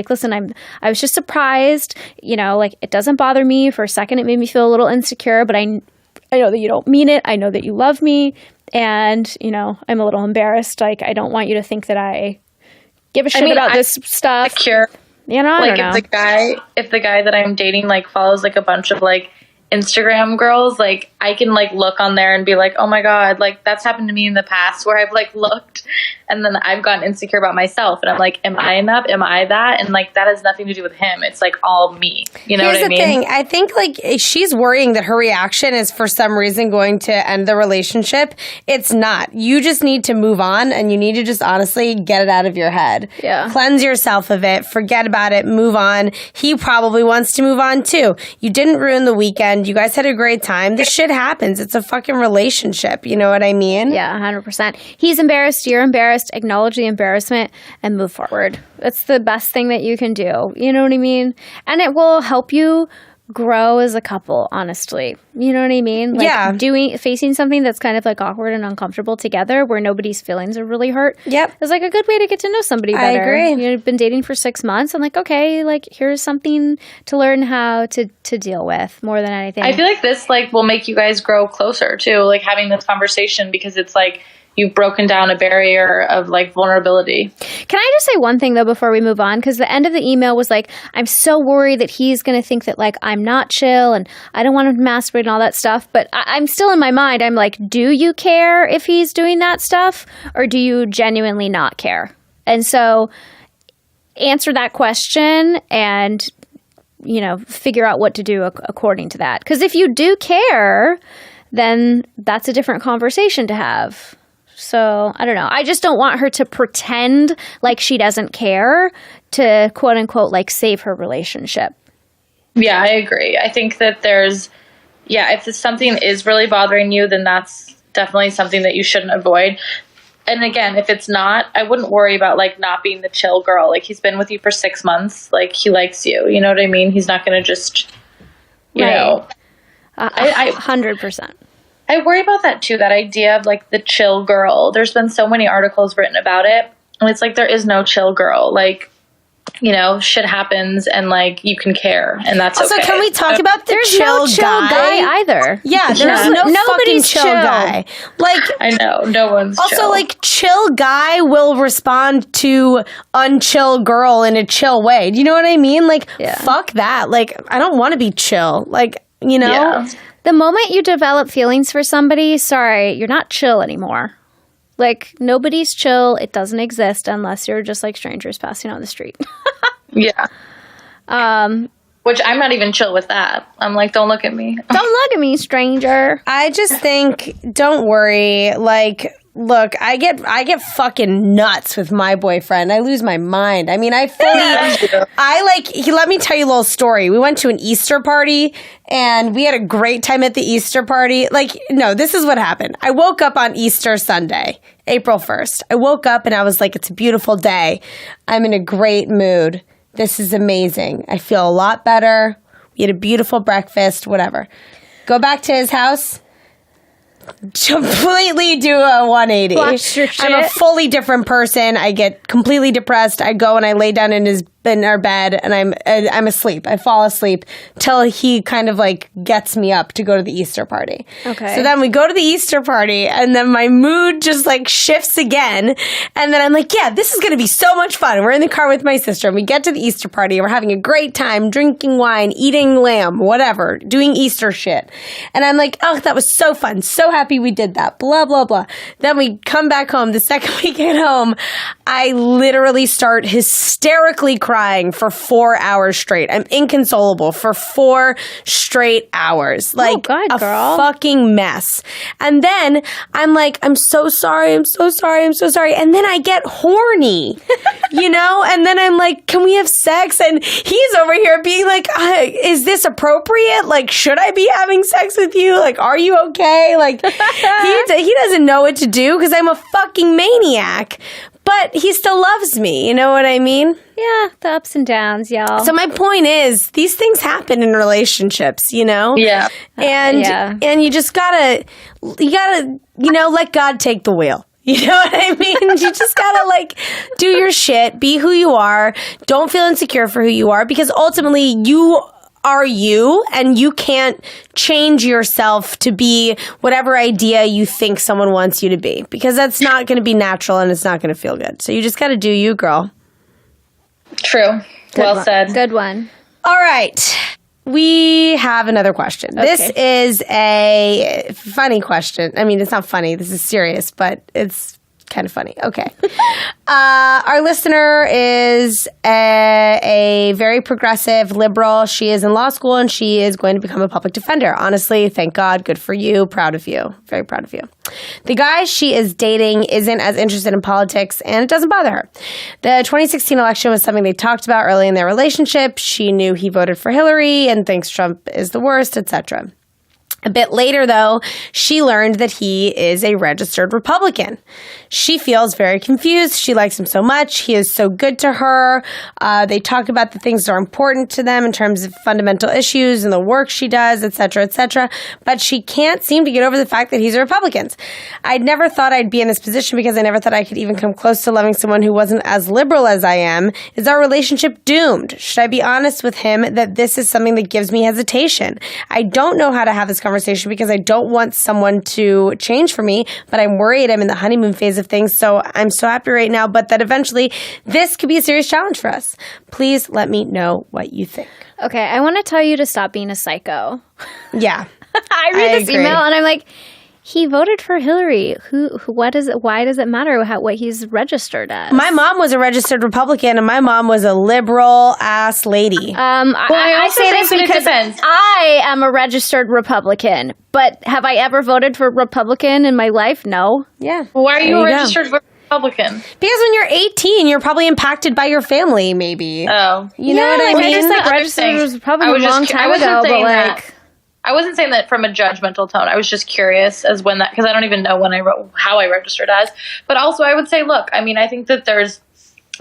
listen, I was just surprised, like, it doesn't bother me. For a second, it made me feel a little insecure, but I know that you don't mean it. I know that you love me, and, I'm a little embarrassed. Like, I don't want you to think that I give a shit about this stuff. Secure. I like, don't know. If the guy that I'm dating, like, follows like a bunch of like Instagram girls, like, I can like look on there and be like, oh my God, like that's happened to me in the past where I've like looked and then I've gotten insecure about myself and I'm like, am I enough? Am I that? And like that has nothing to do with him. It's like all me. You know what I mean? Here's the thing. I think like she's worrying that her reaction is for some reason going to end the relationship. It's not. You just need to move on and you need to just honestly get it out of your head. Yeah. Cleanse yourself of it. Forget about it. Move on. He probably wants to move on too. You didn't ruin the weekend. You guys had a great time. This shit happens. It's a fucking relationship. You know what I mean? Yeah, 100%. He's embarrassed. You're embarrassed. Acknowledge the embarrassment and move forward. That's the best thing that you can do. You know what I mean? And it will help you grow as a couple, honestly. You know what I mean? Like facing something that's kind of like awkward and uncomfortable together where nobody's feelings are really hurt. Yep. It's like a good way to get to know somebody better. I agree. You've been dating for 6 months and like, okay, like here's something to learn how to deal with more than anything. I feel like this like will make you guys grow closer too, like having this conversation because it's like you've broken down a barrier of like vulnerability. Can I just say one thing though before we move on? Because the end of the email was like, I'm so worried that he's going to think that like I'm not chill and I don't want him to masturbate and all that stuff. But I'm still in my mind. I'm like, do you care if he's doing that stuff or do you genuinely not care? And so answer that question and, you know, figure out what to do according to that. Because if you do care, then that's a different conversation to have. So, I don't know. I just don't want her to pretend like she doesn't care to, quote unquote, like save her relationship. Yeah, I agree. I think that if something is really bothering you, then that's definitely something that you shouldn't avoid. And again, if it's not, I wouldn't worry about like not being the chill girl. Like he's been with you for 6 months. Like he likes you. You know what I mean? He's not going to just, you know. 100%. I worry about that too, that idea of like the chill girl. There's been so many articles written about it. And it's like there is no chill girl. Like, you know, shit happens and like you can care and that's also, okay. Can we talk about the There's no chill guy either. Yeah, there's no fucking chill guy. Like I know, no one's also chill. like chill guy will respond to unchill girl in a chill way. Do you know what I mean? Like fuck that. Like I don't want to be chill. Like, you know? Yeah. The moment you develop feelings for somebody, sorry, you're not chill anymore. Like, nobody's chill. It doesn't exist unless you're just like strangers passing on the street. Yeah. Which I'm not even chill with that. I'm like, don't look at me. Don't look at me, stranger. I just think, don't worry. Like, look, I get fucking nuts with my boyfriend. I lose my mind. I mean, let me tell you a little story. We went to an Easter party and we had a great time at the Easter party. Like, no, this is what happened. I woke up on Easter Sunday, April 1st. I woke up and I was like, it's a beautiful day. I'm in a great mood. This is amazing. I feel a lot better. We had a beautiful breakfast, whatever. Go back to his house. Completely do a 180. I'm a fully different person. I get completely depressed. I go and I lay down in our bed and I'm asleep. I fall asleep till he kind of like gets me up to go to the Easter party. Okay. So then we go to the Easter party and then my mood just like shifts again. And then I'm like, yeah, this is going to be so much fun. We're in the car with my sister and we get to the Easter party and we're having a great time, drinking wine, eating lamb, whatever, doing Easter shit. And I'm like, oh, that was so fun. So happy we did that. Blah, blah, blah. Then we come back home. The second we get home, I literally start hysterically crying for 4 hours straight. I'm inconsolable for 4 straight hours. Like, oh, God, a girl. fucking mess. And then I'm like, I'm so sorry. I'm so sorry. I'm so sorry. And then I get horny, you know? And then I'm like, can we have sex? And he's over here being like, is this appropriate? Like, should I be having sex with you? Like, are you okay? Like, he doesn't know what to do because I'm a fucking maniac. But he still loves me. You know what I mean? Yeah, the ups and downs, y'all. So my point is, these things happen in relationships, you know? Yeah. And you just gotta, you know, let God take the wheel. You know what I mean? You just gotta like do your shit, be who you are. Don't feel insecure for who you are because ultimately you are you and you can't change yourself to be whatever idea you think someone wants you to be because that's not going to be natural and it's not going to feel good. So you just got to do you, girl. True. Well said. Good one. All right. we have another question. Okay. This is a funny question. I mean, it's not funny. This is serious, but it's kind of funny. Okay. Our listener is a very progressive liberal. She is in law school and she is going to become a public defender. Honestly, thank God. Good for you. Proud of you. Very proud of you. The guy she is dating isn't as interested in politics and it doesn't bother her. The 2016 election was something they talked about early in their relationship. She knew he voted for Hillary and thinks Trump is the worst, etc. A bit later, though, she learned that he is a registered Republican. She feels very confused. She likes him so much. He is so good to her. They talk about the things that are important to them in terms of fundamental issues and the work she does, et cetera, but she can't seem to get over the fact that he's a Republican. I'd never thought I'd be in this position because I never thought I could even come close to loving someone who wasn't as liberal as I am. Is our relationship doomed? Should I be honest with him that this is something that gives me hesitation? I don't know how to have this conversation because I don't want someone to change for me, but I'm worried I'm in the honeymoon phase of things, so I'm so happy right now, but that eventually this could be a serious challenge for us. Please let me know what you think. Okay, I want to tell you to stop being a psycho. Yeah. I read this agree. email and I'm like, he voted for Hillary. Why does it matter what he's registered as? My mom was a registered Republican, and my mom was a liberal ass lady. I say this because I am a registered Republican, but have I ever voted for Republican in my life? No. Yeah. Why are you a registered Republican? Because when you're 18, you're probably impacted by your family, maybe. Oh. You know what I mean? I just registered was probably a long time ago, but like... I wasn't saying that from a judgmental tone. I was just curious as when that, because I don't even know how I registered as. But also I would say, look, I mean, I think that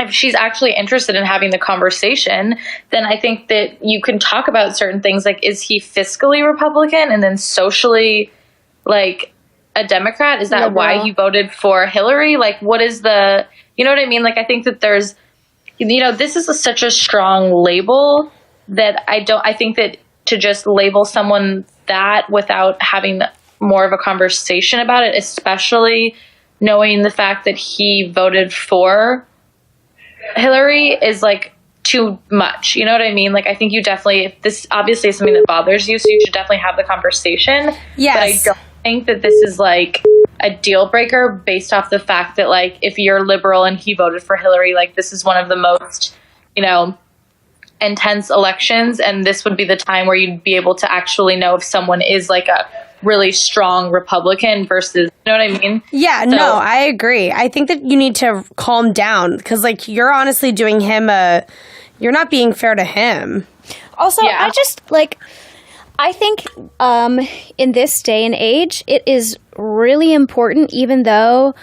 if she's actually interested in having the conversation, then I think that you can talk about certain things like, is he fiscally Republican and then socially like a Democrat? Is that why he voted for Hillary? Like, what is you know what I mean? Like, I think that there's, this is such a strong label that I think that to just label someone that without having more of a conversation about it, especially knowing the fact that he voted for Hillary, is like too much. You know what I mean? Like, I think you definitely, if this obviously is something that bothers you, so you should definitely have the conversation. Yes. But I don't think that this is like a deal breaker based off the fact that like, if you're liberal and he voted for Hillary, like this is one of the most, intense elections, and this would be the time where you'd be able to actually know if someone is like a really strong Republican versus, you know what I mean? Yeah, no, I agree. I think that you need to calm down because like you're honestly doing him you're not being fair to him. Also, yeah. I think in this day and age, it is really important, even though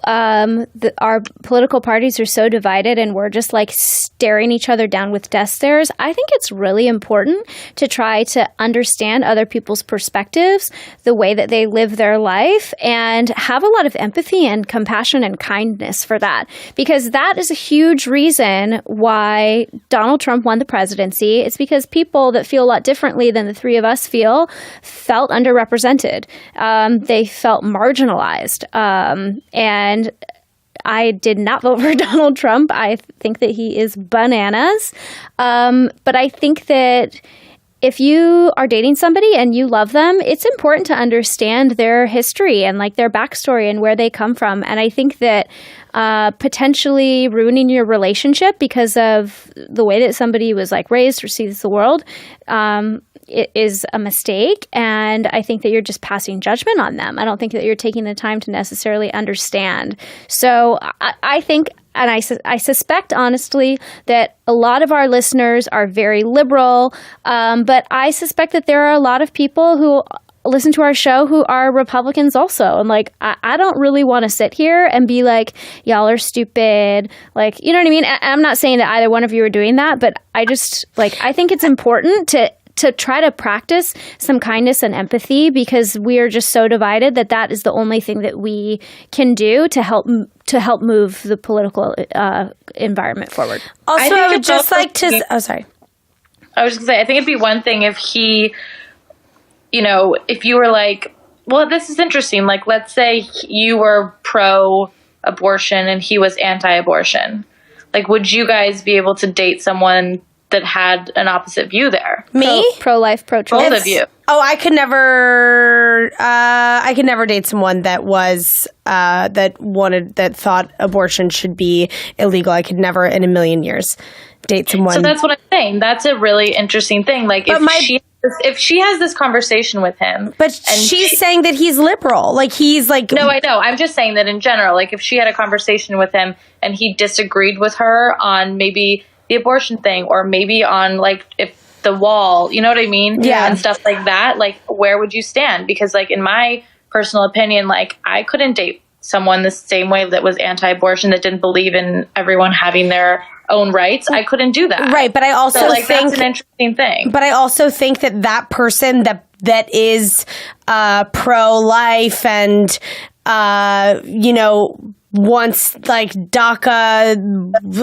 our political parties are so divided and we're just like staring each other down with death stares. I think it's really important to try to understand other people's perspectives, the way that they live their life, and have a lot of empathy and compassion and kindness for that. Because that is a huge reason why Donald Trump won the presidency. It's because people that feel a lot differently than the three of us felt underrepresented. They felt marginalized. And I did not vote for Donald Trump. I think that he is bananas. But I think that if you are dating somebody and you love them, it's important to understand their history and like their backstory and where they come from. And I think that potentially ruining your relationship because of the way that somebody was like raised or sees the world it is a mistake, and I think that you're just passing judgment on them. I don't think that you're taking the time to necessarily understand. So I think, and I suspect, honestly, that a lot of our listeners are very liberal, but I suspect that there are a lot of people who listen to our show who are Republicans also. And like, I don't really want to sit here and be like, y'all are stupid. Like, you know what I mean? I'm not saying that either one of you are doing that, but I just like, I think it's important to try to practice some kindness and empathy because we are just so divided that is the only thing that we can do to help move the political environment forward. Also, I would just like to... Oh, sorry. I was just going to say, I think it'd be one thing if he, if you were like, well, this is interesting. Like, let's say you were pro-abortion and he was anti-abortion. Like, would you guys be able to date someone that had an opposite view there? Me? Pro-life, pro-choice. Both of you. Oh, I could never date someone that was that thought abortion should be illegal. I could never in a million years date someone. So that's what I'm saying. That's a really interesting thing. Like, if she has this conversation with him, but she's saying that he's liberal. Like, he's like, no, I know. I'm just saying that in general. Like, if she had a conversation with him and he disagreed with her on maybe the abortion thing, or maybe on like if the wall, you know what I mean? Yeah. And stuff like that. Like, where would you stand? Because, like, in my personal opinion, like, I couldn't date someone the same way that was anti-abortion, that didn't believe in everyone having their own rights. I couldn't do that. Right, but I also think that's an interesting thing. But I also think that person that is pro-life and wants like DACA,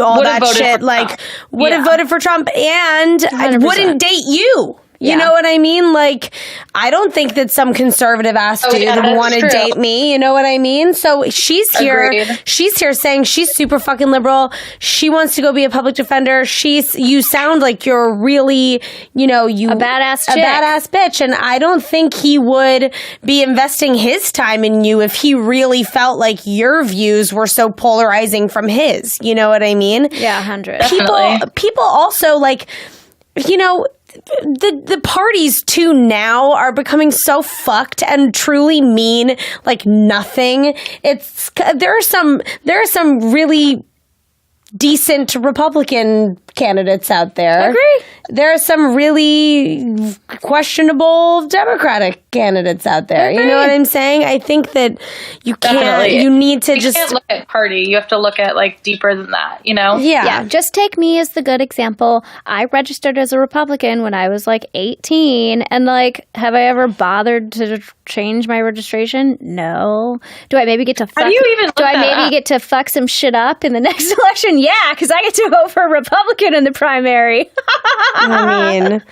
all that shit, like would have voted for Trump and 100%. wouldn't date you. You know what I mean? Like, I don't think that some conservative ass dude would want to date me. You know what I mean? So she's here. Agreed. She's here saying she's super fucking liberal. She wants to go be a public defender. You sound like you're really, a badass chick. A badass bitch. And I don't think he would be investing his time in you if he really felt like your views were so polarizing from his. You know what I mean? Yeah, 100. People also like, the parties too now are becoming so fucked and truly mean like nothing. There are some really decent Republican candidates out there. Agree. There are some really questionable Democratic candidates out there. You know what I'm saying? I think that you can't. Definitely. You need to you can't look at party. You have to look at like deeper than that. Yeah. Just take me as the good example. I registered as a Republican when I was like 18, and like, have I ever bothered to change my registration? No. Do I maybe get to fuck? How do you even? Do I maybe get to fuck some shit up in the next election? Yeah, because I get to vote for a Republican in the primary. I mean,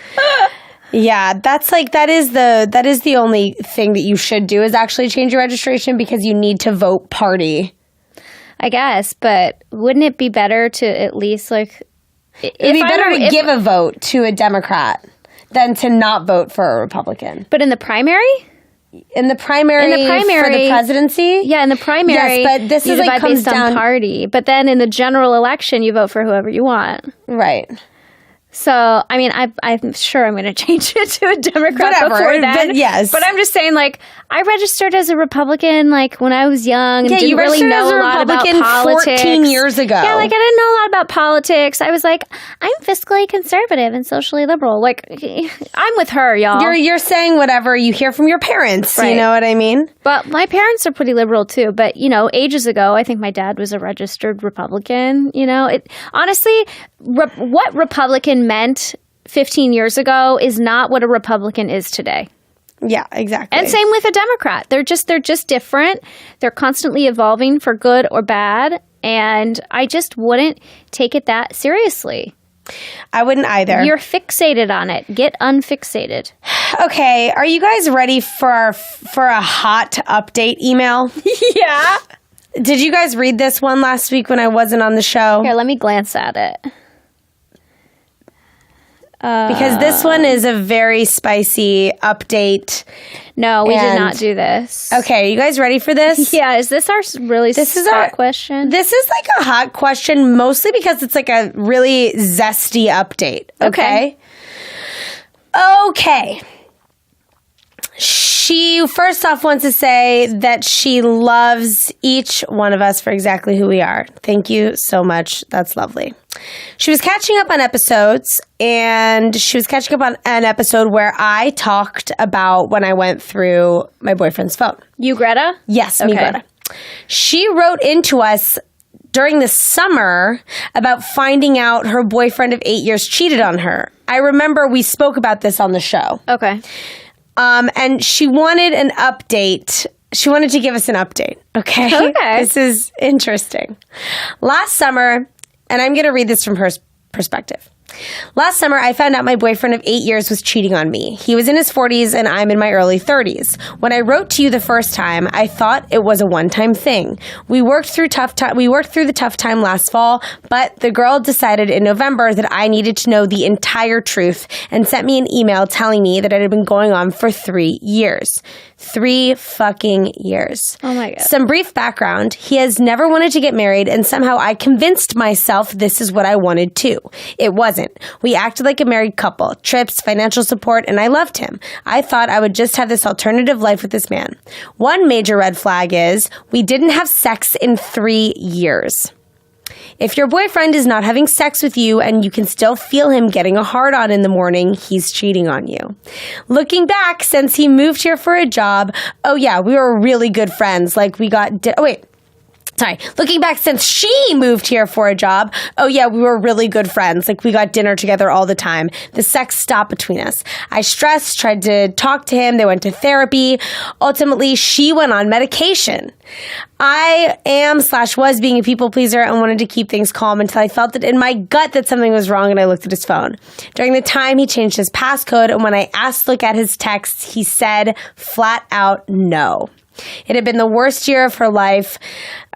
yeah, that is the only thing that you should do is actually change your registration, because you need to vote party. I guess, but wouldn't it be better to at least like? It'd be better to give a vote to a Democrat than to not vote for a Republican. But in the primary? In the primary for the presidency? Yeah, in the primary, yes, but this you is like divide based on party. But then in the general election, you vote for whoever you want. Right. So, I mean, I'm sure I'm going to change it to a Democrat before then. But yes. But I'm just saying, like, I registered as a Republican, like, when I was young. And didn't really know a lot about politics. 14 years ago. Yeah, like, I didn't know a lot about politics. I was like, I'm fiscally conservative and socially liberal. Like, I'm with her, y'all. You're saying whatever you hear from your parents. Right. You know what I mean? But my parents are pretty liberal, too. But, ages ago, I think my dad was a registered Republican. Honestly, what Republican meant 15 years ago is not what a Republican is today. Yeah, exactly. And same with a Democrat. They're just different. They're constantly evolving for good or bad. And I just wouldn't take it that seriously. I wouldn't either. You're fixated on it. Get unfixated. Okay, are you guys ready for a hot update email? Yeah. Did you guys read this one last week when I wasn't on the show? Here, let me glance at it. Because this one is a very spicy update. No, we did not do this. Okay, are you guys ready for this? Yeah, is this our hot question? This is like a hot question, mostly because it's like a really zesty update. Okay. She first off wants to say that she loves each one of us for exactly who we are. Thank you so much. That's lovely. She was catching up on episodes, and she was catching up on an episode where I talked about when I went through my boyfriend's phone. You, Greta? Yes, me, Greta. She wrote into us during the summer about finding out her boyfriend of 8 years cheated on her. I remember we spoke about this on the show. Okay. And she wanted an update. She wanted to give us an update. Okay. This is interesting. Last summer, and I'm going to read this from her perspective. Last summer, I found out my boyfriend of 8 years was cheating on me. He was in his 40s and I'm in my early 30s. When I wrote to you the first time, I thought it was a one-time thing. We worked through the tough time last fall, but the girl decided in November that I needed to know the entire truth and sent me an email telling me that it had been going on for 3 years. 3 fucking years. Oh my God. Some brief background. He has never wanted to get married, and somehow I convinced myself this is what I wanted too. It wasn't. We acted like a married couple. Trips, financial support, and I loved him. I thought I would just have this alternative life with this man. One major red flag is we didn't have sex in 3 years. If your boyfriend is not having sex with you and you can still feel him getting a hard on in the morning, he's cheating on you. Looking back, since he moved here for a job, oh yeah, we were really good friends. Like we got, looking back since she moved here for a job, oh yeah, we were really good friends. Like we got dinner together all the time. The sex stopped between us. I stressed, tried to talk to him. They went to therapy. Ultimately, she went on medication. I was being a people pleaser and wanted to keep things calm until I felt it in my gut that something was wrong and I looked at his phone. During the time, he changed his passcode, and when I asked to look at his texts, he said flat out no. It had been the worst year of her life,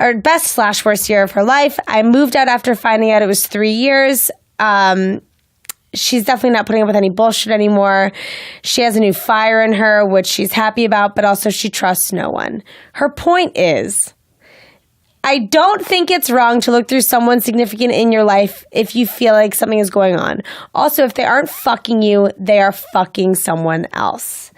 or best/worst year of her life. I moved out after finding out it was 3 years. She's definitely not putting up with any bullshit anymore. She has a new fire in her, which she's happy about, but also she trusts no one. Her point is, I don't think it's wrong to look through someone significant in your life if you feel like something is going on. Also, if they aren't fucking you, they are fucking someone else.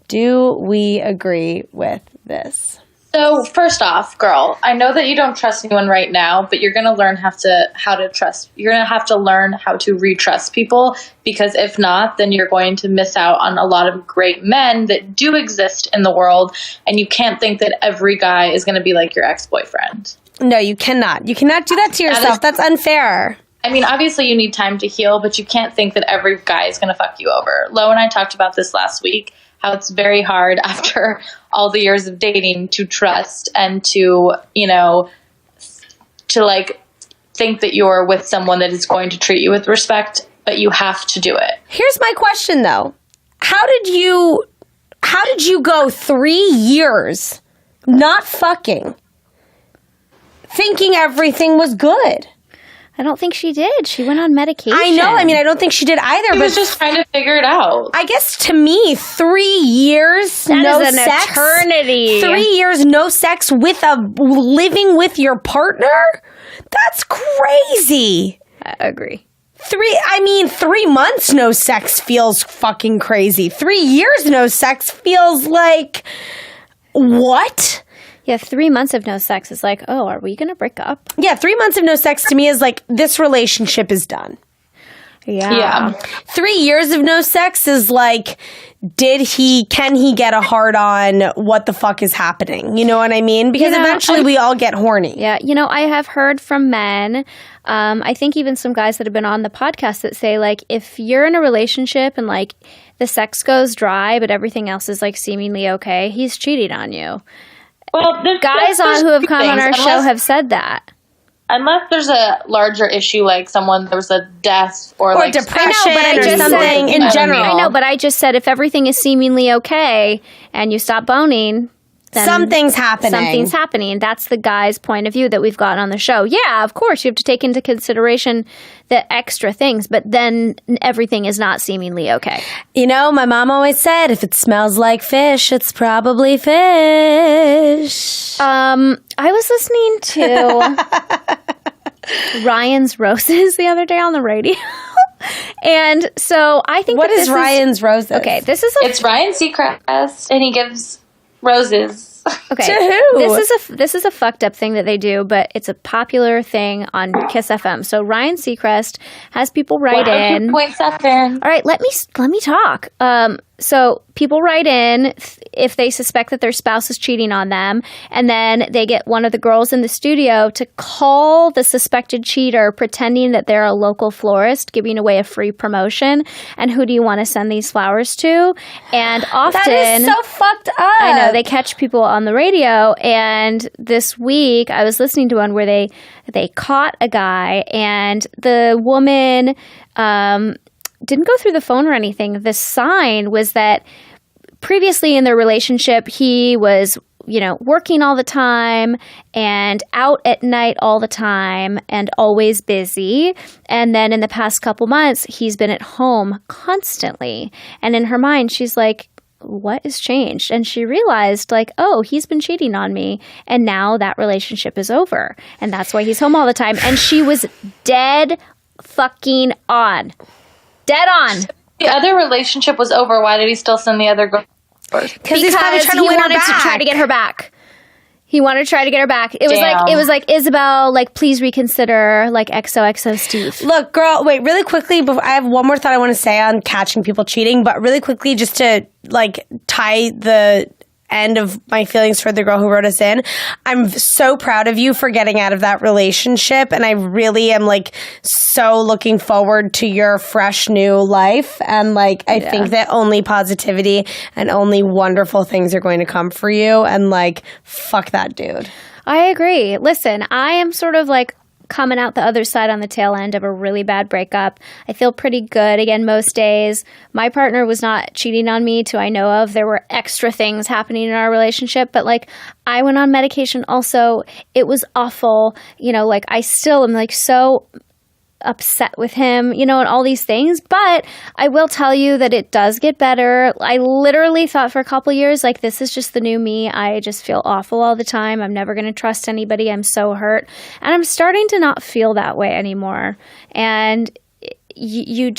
Do we agree with this? So first off, girl, I know that you don't trust anyone right now, but you're going to learn how to trust. You're going to have to learn how to retrust people, because if not, then you're going to miss out on a lot of great men that do exist in the world, and you can't think that every guy is going to be like your ex-boyfriend. No, you cannot. You cannot do that to yourself. That's unfair. I mean, obviously you need time to heal, but you can't think that every guy is going to fuck you over. Lo and I talked about this last week, how it's very hard after all the years of dating to trust and to, like think that you're with someone that is going to treat you with respect, but you have to do it. Here's my question though. How did you go 3 years not fucking, thinking everything was good? I don't think she did. She went on medication. I know. I mean, I don't think she did either. She was just trying to figure it out. I guess to me, 3 years, that no is an sex. Eternity. 3 years, no sex with living with your partner? That's crazy. I agree. 3 months no sex feels fucking crazy. 3 years no sex feels like, what? Yeah, 3 months of no sex is like, oh, are we going to break up? Yeah, 3 months of no sex to me is like, this relationship is done. Yeah. 3 years of no sex is like, can he get a hard on? What the fuck is happening? You know what I mean? Because eventually we all get horny. Yeah. I have heard from men, I think even some guys that have been on the podcast that say, like, if you're in a relationship and, like, the sex goes dry, but everything else is, like, seemingly okay, he's cheating on you. Well, guys who have come on our show have said that. Unless there's a larger issue, like there was a death or like depression or something in general. I know, but I just said if everything is seemingly okay and you stop boning, then something's happening. That's the guy's point of view that we've got on the show. Yeah, of course, you have to take into consideration the extra things, but then everything is not seemingly okay. My mom always said, if it smells like fish, it's probably fish. I was listening to Ryan's Roses the other day on the radio. And so I think what is Ryan's Roses? Okay, it's Ryan Seacrest, and he gives roses. Okay. To who? This is a fucked up thing that they do, but it's a popular thing on Kiss FM. So Ryan Seacrest has people write in. 2.7. All right, let me talk. So people write in if they suspect that their spouse is cheating on them, and then they get one of the girls in the studio to call the suspected cheater, pretending that they're a local florist giving away a free promotion. And who do you want to send these flowers to? And often, that is so fucked up. I know, they catch people on the radio, and this week I was listening to one where they caught a guy, and the woman didn't go through the phone or anything. The sign was that previously in their relationship, he was, working all the time and out at night all the time and always busy. And then in the past couple months, he's been at home constantly. And in her mind, she's like, what has changed? And she realized, like, oh, he's been cheating on me. And now that relationship is over. And that's why he's home all the time. And she was dead fucking on. Dead on. The other relationship was over. Why did he still send the other girl? Because he's probably trying to win her back. To try to get her back. He wanted to try to get her back. It was like Isabel, like, please reconsider, like XOXO Steve. Look, girl, wait, really quickly, I have one more thought I want to say on catching people cheating, but really quickly, just to like tie the end of my feelings for the girl who wrote us in. I'm so proud of you for getting out of that relationship, and I really am like so looking forward to your fresh new life, and like I think that only positivity and only wonderful things are going to come for you, and like fuck that dude. I agree. Listen, I am sort of like coming out the other side on the tail end of a really bad breakup. I feel pretty good again most days. My partner was not cheating on me to I know of. There were extra things happening in our relationship, but like I went on medication also. It was awful. Like I still am like so upset with him, and all these things. But I will tell you that it does get better. I literally thought for a couple years, like, this is just the new me. I just feel awful all the time. I'm never going to trust anybody. I'm so hurt. And I'm starting to not feel that way anymore. And you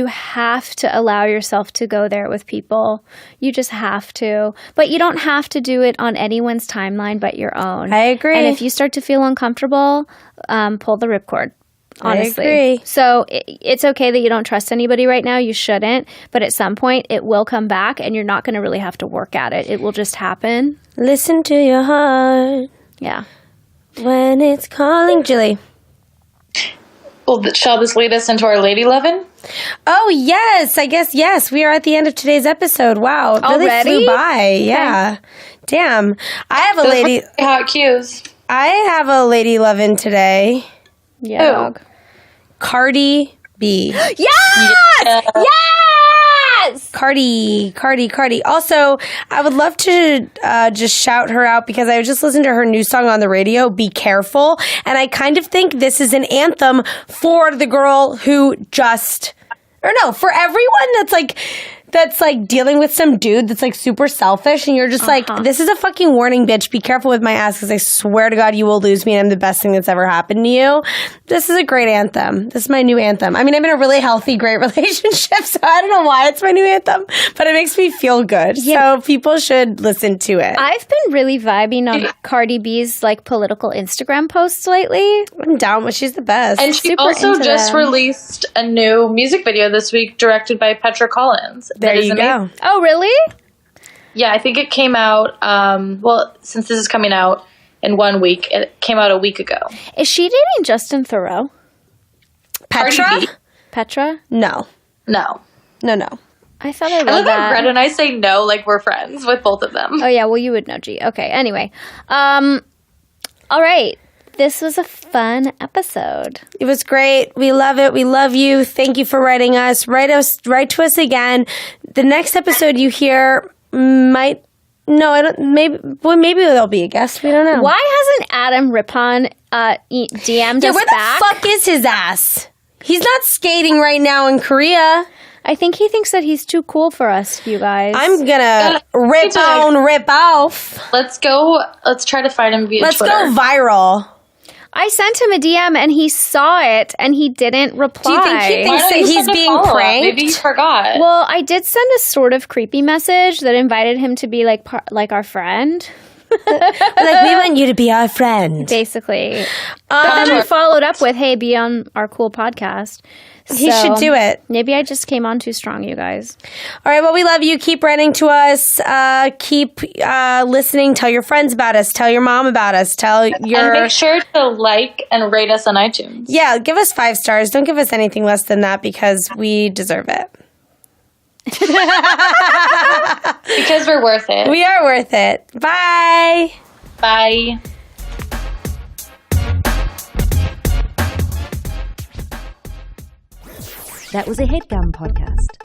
have to allow yourself to go there with people. You just have to. But you don't have to do it on anyone's timeline but your own. I agree. And if you start to feel uncomfortable, pull the ripcord. Honestly. I agree. So it's okay that you don't trust anybody right now. You shouldn't. But at some point, it will come back, and you're not going to really have to work at it. It will just happen. Listen to your heart. Yeah. When it's calling. Julie. Well, shall this lead us into our Lady Lovin'? Oh, yes. I guess, yes. We are at the end of today's episode. Wow. It really flew by. Yeah. Okay. Damn. I have a lady. Hot cues. I have a Lady Lovin' today. Yeah. Oh. Cardi B. Yes! Yes! Cardi. Also, I would love to just shout her out because I just listened to her new song on the radio, Be Careful. And I kind of think this is an anthem for the girl who for everyone that's like dealing with some dude that's like super selfish, and you're just like, this is a fucking warning, bitch. Be careful with my ass because I swear to God you will lose me and I'm the best thing that's ever happened to you. This is a great anthem. This is my new anthem. I mean, I'm in a really healthy, great relationship, so I don't know why it's my new anthem, but it makes me feel good. Yeah. So people should listen to it. I've been really vibing on Cardi B's like political Instagram posts lately. I'm down with she's the best. And she also just released a new music video this week directed by Petra Collins. There you go. Oh, really? Yeah, I think it came out, since this is coming out in 1 week, it came out a week ago. Is she dating Justin Theroux? Petra? No. I thought I read love that. Red and I say no like we're friends with both of them. Oh, yeah, well, you would know, G. Okay, anyway. All right. This was a fun episode. It was great. We love it. We love you. Thank you for writing us. Write to us again. The next episode you hear maybe there'll be a guest. We don't know. Why hasn't Adam Rippon DM'd us where back? The fuck is his ass? He's not skating right now in Korea. I think he thinks that he's too cool for us, you guys. I'm gonna rip off. Let's go. Let's try to find him via Twitter. Let's go viral. I sent him a DM and he saw it and he didn't reply. Do you think he thinks that he's being pranked? Maybe he forgot. Well, I did send a sort of creepy message that invited him to be like our friend. Like, we want you to be our friend. Basically. But then we followed up with, hey, be on our cool podcast. He should do it. Maybe I just came on too strong, you guys. All right, well, we love you. Keep writing to us. Keep listening. Tell your friends about us. Tell your mom about us. And make sure to like and rate us on iTunes. Yeah, give us 5 stars. Don't give us anything less than that because we deserve it. Because we're worth it. We are worth it. Bye. Bye. That was a HeadGum podcast.